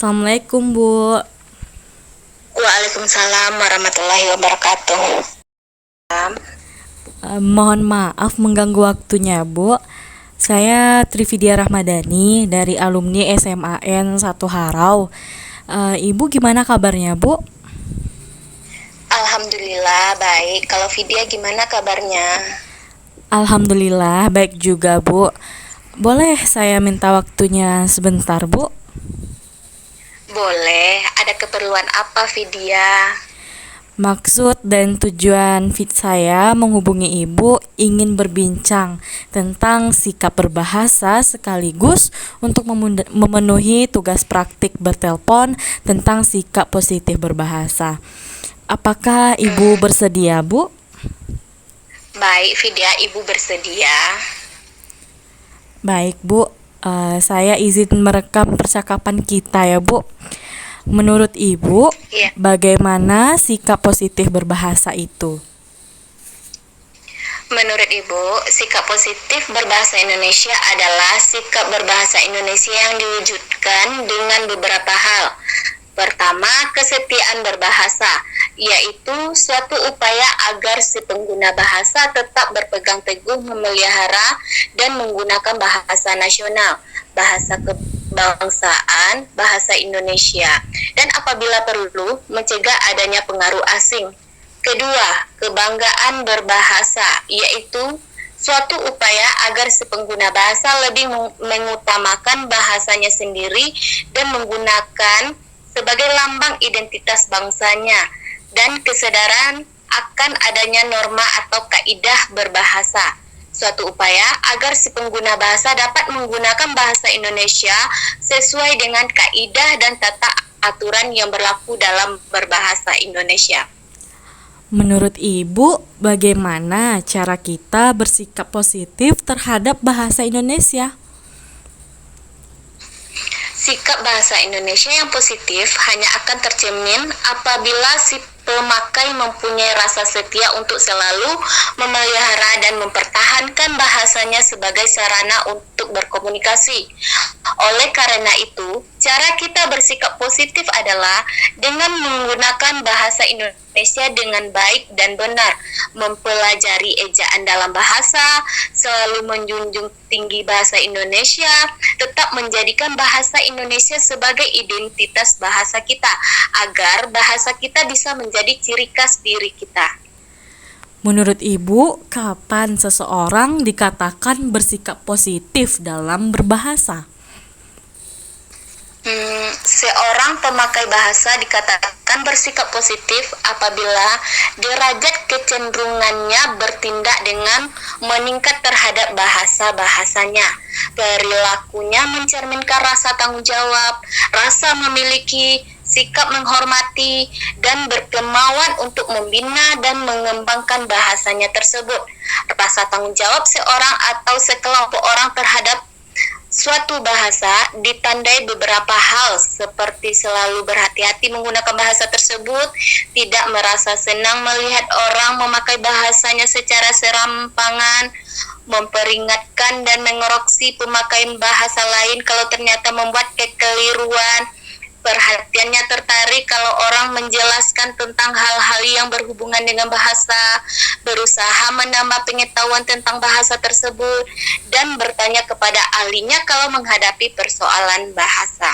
Assalamualaikum, Bu. Waalaikumsalam warahmatullahi wabarakatuh. Mohon maaf mengganggu waktunya, Bu. Saya Trividia Rahmadani dari alumni SMAN 1 Harau. Ibu gimana kabarnya, Bu? Alhamdulillah baik. Kalau Vidya gimana kabarnya? Alhamdulillah baik juga, Bu. Boleh saya minta waktunya sebentar, Bu? Boleh. Ada keperluan apa Vidya? Maksud dan tujuan saya menghubungi Ibu ingin berbincang tentang sikap berbahasa sekaligus untuk memenuhi tugas praktik bertelepon tentang sikap positif berbahasa. Apakah Ibu bersedia, Bu? Baik Vidya, Ibu bersedia. Baik, Bu. Saya izin merekam percakapan kita ya, Bu. Menurut Ibu, Ya. bagaimana sikap positif berbahasa itu? Menurut Ibu, sikap positif berbahasa Indonesia adalah sikap berbahasa Indonesia yang diwujudkan dengan beberapa hal. Pertama, kesetiaan berbahasa, yaitu suatu upaya agar si pengguna bahasa tetap berpegang teguh memelihara dan menggunakan bahasa nasional, bahasa kebangsaan, bahasa Indonesia, dan apabila perlu, mencegah adanya pengaruh asing. Kedua, kebanggaan berbahasa, yaitu suatu upaya agar si pengguna bahasa lebih mengutamakan bahasanya sendiri dan menggunakan sebagai lambang identitas bangsanya, dan kesadaran akan adanya norma atau kaidah berbahasa. Suatu upaya agar si pengguna bahasa dapat menggunakan bahasa Indonesia sesuai dengan kaidah dan tata aturan yang berlaku dalam berbahasa Indonesia. Menurut Ibu, bagaimana cara kita bersikap positif terhadap bahasa Indonesia? Sikap bahasa Indonesia yang positif hanya akan tercermin apabila si pemakai mempunyai rasa setia untuk selalu memelihara dan mempertahankan bahasanya sebagai sarana untuk berkomunikasi. Oleh karena itu, cara kita bersikap positif adalah dengan menggunakan bahasa Indonesia dengan baik dan benar, mempelajari ejaan dalam bahasa, selalu menjunjung tinggi bahasa Indonesia, tetap menjadikan bahasa Indonesia sebagai identitas bahasa kita, agar bahasa kita bisa menjadi ciri khas diri kita. Menurut Ibu, kapan seseorang dikatakan bersikap positif dalam berbahasa? Seorang pemakai bahasa dikatakan bersikap positif apabila derajat kecenderungannya bertindak dengan meningkat terhadap bahasanya. Perilakunya mencerminkan rasa tanggung jawab, rasa memiliki, sikap menghormati, dan berkemauan untuk membina dan mengembangkan bahasanya tersebut. Rasa tanggung jawab seorang atau sekelompok orang terhadap suatu bahasa ditandai beberapa hal, seperti selalu berhati-hati menggunakan bahasa tersebut, tidak merasa senang melihat orang memakai bahasanya secara serampangan, memperingatkan dan mengoreksi pemakaian bahasa lain kalau ternyata membuat kekeliruan. Perhatiannya tertarik kalau orang menjelaskan tentang hal-hal yang berhubungan dengan bahasa, berusaha menambah pengetahuan tentang bahasa tersebut, dan bertanya kepada ahlinya kalau menghadapi persoalan bahasa.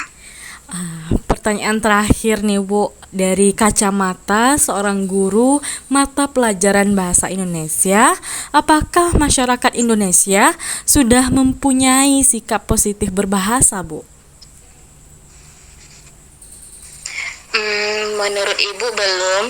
Pertanyaan terakhir nih, Bu, dari kacamata seorang guru mata pelajaran bahasa Indonesia, apakah masyarakat Indonesia sudah mempunyai sikap positif berbahasa, Bu? Menurut Ibu belum,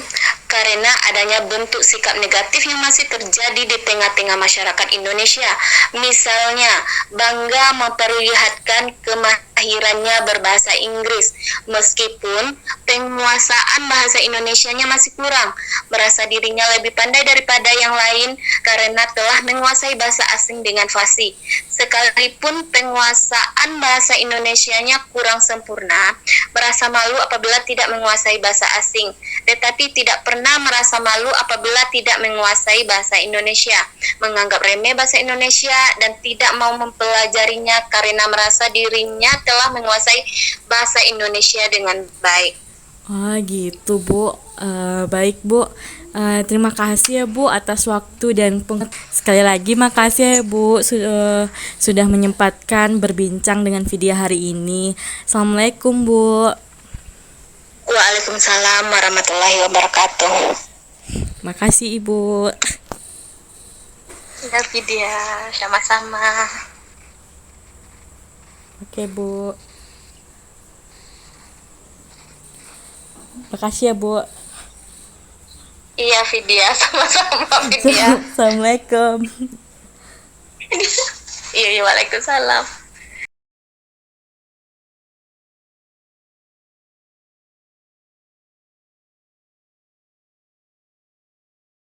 karena adanya bentuk sikap negatif yang masih terjadi di tengah-tengah masyarakat Indonesia. Misalnya, bangga memperlihatkan kemahirannya berbahasa Inggris, meskipun penguasaan bahasa Indonesianya masih kurang, merasa dirinya lebih pandai daripada yang lain karena telah menguasai bahasa asing dengan fasih. Sekalipun penguasaan bahasa Indonesianya kurang sempurna, merasa malu apabila tidak menguasai bahasa asing, tetapi tidak pernah merasa malu apabila tidak menguasai bahasa Indonesia, menganggap remeh bahasa Indonesia dan tidak mau mempelajarinya karena merasa dirinya telah menguasai bahasa Indonesia dengan baik. Oh gitu Bu. Baik Bu. Terima kasih ya Bu atas waktu dan sekali lagi makasih ya Bu sudah menyempatkan berbincang dengan Vidya hari ini. Assalamualaikum Bu. Waalaikumsalam warahmatullahi wabarakatuh. Makasih Ibu. Ya Vidya, sama-sama. Oke Bu. Makasih ya Bu. Iya Vidya, sama-sama Vidya. Assalamualaikum. Iya, waalaikumsalam.